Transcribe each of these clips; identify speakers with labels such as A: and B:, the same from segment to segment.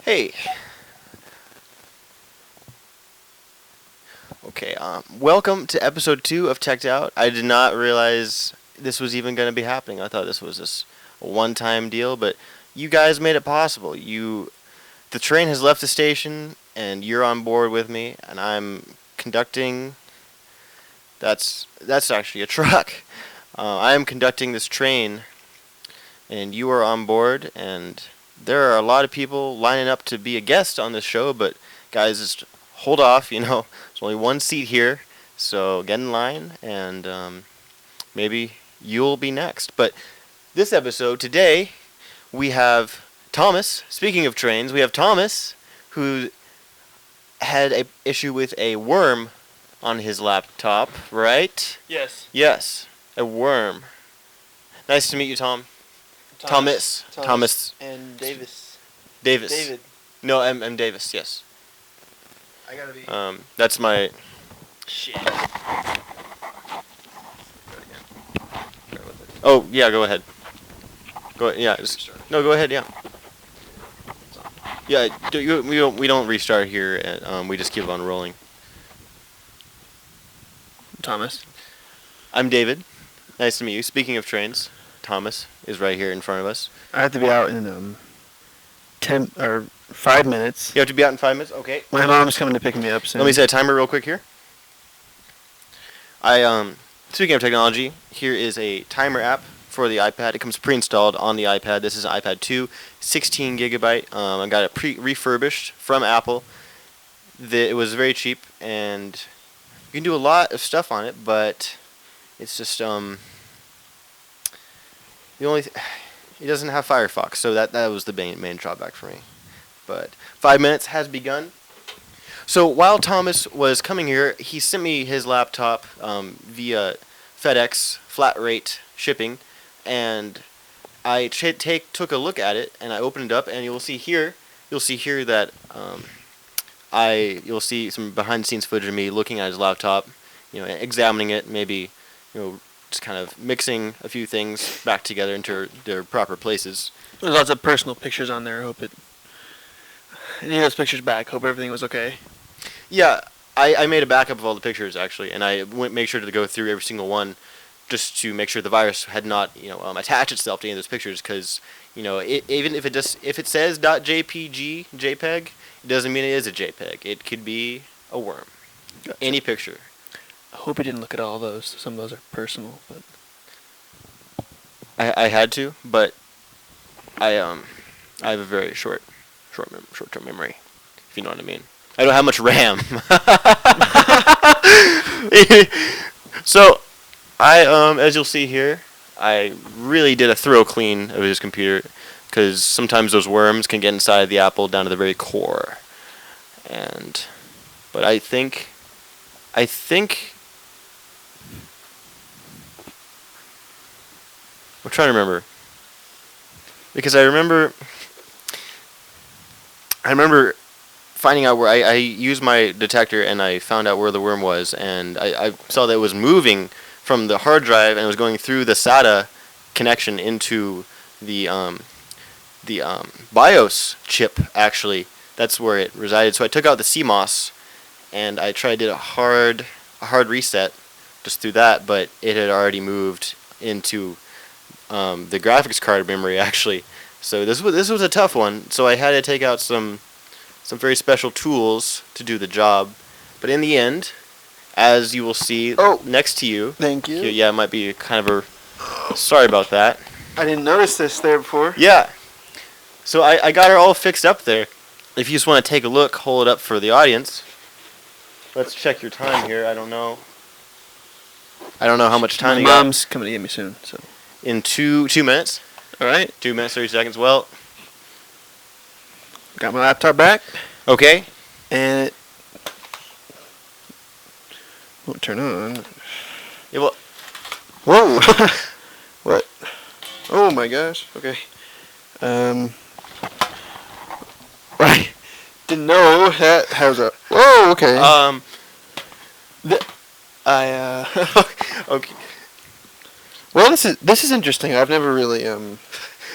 A: Hey. Okay, welcome to episode 2 of Teched Out. I did not realize this was even going to be happening. I thought this was just a one-time deal, but you guys made it possible. The train has left the station, and you're on board with me, and I'm conducting. That's actually a truck. I am conducting this train, and you are on board, and there are a lot of people lining up to be a guest on this show, but guys, just hold off, there's only one seat here, so get in line, and maybe you'll be next. But this episode, today, we have Thomas. Speaking of trains, we have Thomas, who had a issue with a worm on his laptop, right?
B: Yes.
A: Yes, a worm. Nice to meet you, Tom. Thomas.
B: And Davis.
A: Davis.
B: David.
A: No, I'm Davis, yes.
B: I gotta be.
A: That's my...
B: Shit.
A: Oh, yeah, go ahead. Yeah, go ahead, yeah. Yeah, we don't restart here, we just keep on rolling.
B: Thomas.
A: I'm David. Nice to meet you. Speaking of trains, Thomas is right here in front of us.
B: I have to be out in 10 or 5 minutes.
A: You have to be out in 5 minutes? Okay.
B: My mom's coming to pick me up soon.
A: Let me set a timer real quick here. Speaking of technology, here is a timer app for the iPad. It comes pre-installed on the iPad. This is an iPad 2, 16 gigabyte. I got it refurbished from Apple. It was very cheap, and you can do a lot of stuff on it, but it's just it doesn't have Firefox, so that was the main drawback for me. But 5 minutes has begun. So while Thomas was coming here, he sent me his laptop via FedEx flat rate shipping, and I took a look at it, and I opened it up, and you'll see here that you'll see some behind the scenes footage of me looking at his laptop, examining it, maybe, just kind of mixing a few things back together into their proper places.
B: There's lots of personal pictures on there. I hope I need those pictures back. Hope everything was okay.
A: Yeah, I made a backup of all the pictures, actually, and I made sure to go through every single one just to make sure the virus had not, attached itself to any of those pictures, because, even if it says .jpg, it doesn't mean it is a JPEG. It could be a worm. Gotcha. Any picture.
B: I hope you didn't look at all those. Some of those are personal, but
A: I had to, but I have a very short-term memory, if you know what I mean. I don't have much RAM. So, as you'll see here, I really did a thorough clean of his computer, because sometimes those worms can get inside the Apple down to the very core. But I think I'm trying to remember, because I remember finding out where I used my detector, and I found out where the worm was, and I saw that it was moving from the hard drive, and it was going through the SATA connection into the BIOS chip. Actually, that's where it resided. So I took out the CMOS, and I did a hard reset just through that, but it had already moved into the graphics card memory, actually. So this was a tough one. So I had to take out some very special tools to do the job. But in the end, as you will see next to you.
B: Thank you.
A: Yeah, it might be kind of sorry about that.
B: I didn't notice this there before.
A: Yeah. So I got her all fixed up there. If you just want to take a look, hold it up for the audience. Let's check your time here. I don't know how much time you got.
B: My mom's coming to get me soon, so.
A: In 2 minutes.
B: All right.
A: 2 minutes, 30 seconds. Well.
B: Got my laptop back.
A: Okay.
B: And it won't turn on.
A: Yeah, well.
B: Whoa. What? Oh my gosh. Okay. Right. Didn't know that has a. Whoa. Okay.
A: Okay.
B: Well, this is interesting. I've never really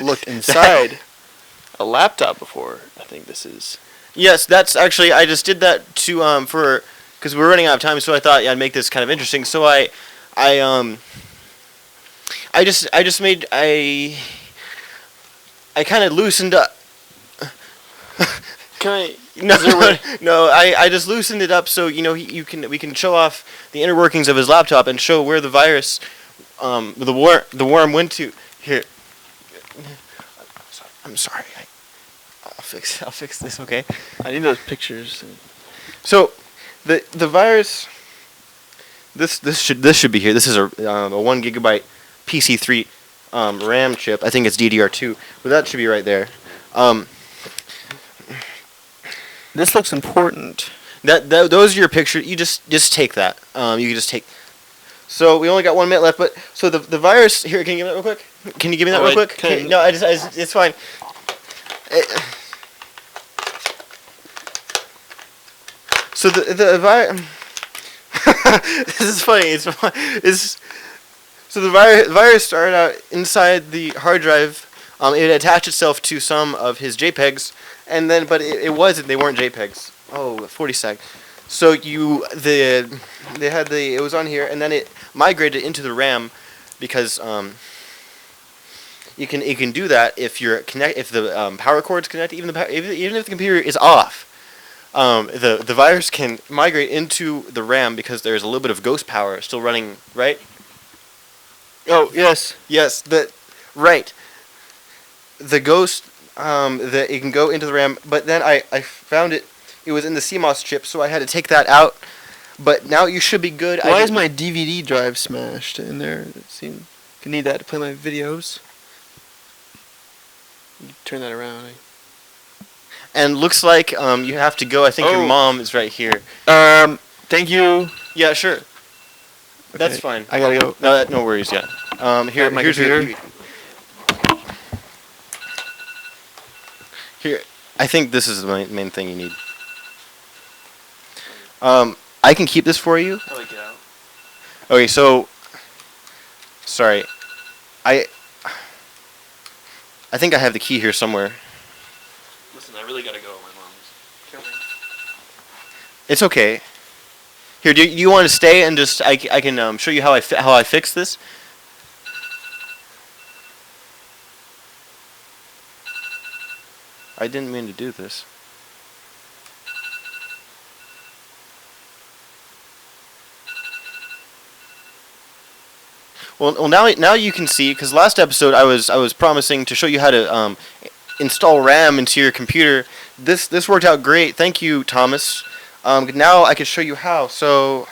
B: looked inside a laptop before. I think this is.
A: Yes, that's actually I just did that to for because we're running out of time, so I thought I'd make this kind of interesting. So I I just made I kind of loosened up.
B: Can I?
A: No,
B: Is there a way-
A: no, I just loosened it up so we can show off the inner workings of his laptop and show where the virus, the worm went to. Here, I'm sorry. I'll fix this. Okay.
B: I need those pictures.
A: So, the virus. This should be here. This is a 1 GB PC3 RAM chip. I think it's DDR2, but that should be right there.
B: This looks important.
A: Those are your pictures. You just take that. You can just take. So we only got 1 minute left, but so the virus here. Can you give me that real quick? Can you give me that
B: Oh,
A: real
B: wait,
A: quick?
B: can-
A: Okay, no, it's fine. So the virus. This is funny. It's so the virus started out inside the hard drive. It attached itself to some of his JPEGs, and then it wasn't. They weren't JPEGs. Oh, 40 sec. So they had it was on here, and then it migrated into the RAM, because you can do that if the power cord's connected, even if the computer is off. The virus can migrate into the RAM because there's a little bit of ghost power still running, right?
B: Oh yes.
A: Yes, right. The ghost it can go into the RAM, but then I found it was in the CMOS chip, so I had to take that out. But now you should be good.
B: Why is my DVD drive smashed in there? It seems I need that to play my videos. Turn that around.
A: And looks like you have to go. I think your
B: Oh.
A: mom is right here.
B: Thank you.
A: Yeah, sure. That's
B: Okay,
A: fine.
B: I gotta go.
A: No worries. Yeah. Here,
B: my
A: here's
B: computer.
A: Here, I think this is the main thing you need. I can keep this for you.
B: How do I get out?
A: Okay, so sorry, I think I have the key here somewhere.
B: Listen, I really gotta go. My mom's coming.
A: It's okay. Here, do you want to stay and just I can show you how I fix this? I didn't mean to do this. Well, now you can see, because last episode I was promising to show you how to install RAM into your computer. This worked out great. Thank you, Thomas. Now I can show you how. So,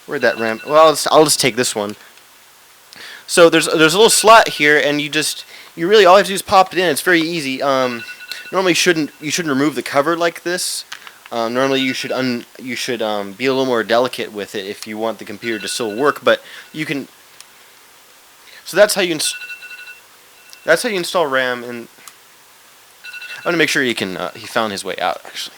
A: where'd that RAM? Well, I'll just take this one. So there's a little slot here, and you really all you have to do is pop it in. It's very easy. Normally you shouldn't remove the cover like this. Normally you should be a little more delicate with it if you want the computer to still work. But you can. So that's how you install RAM, and I'm gonna make sure he found his way out actually.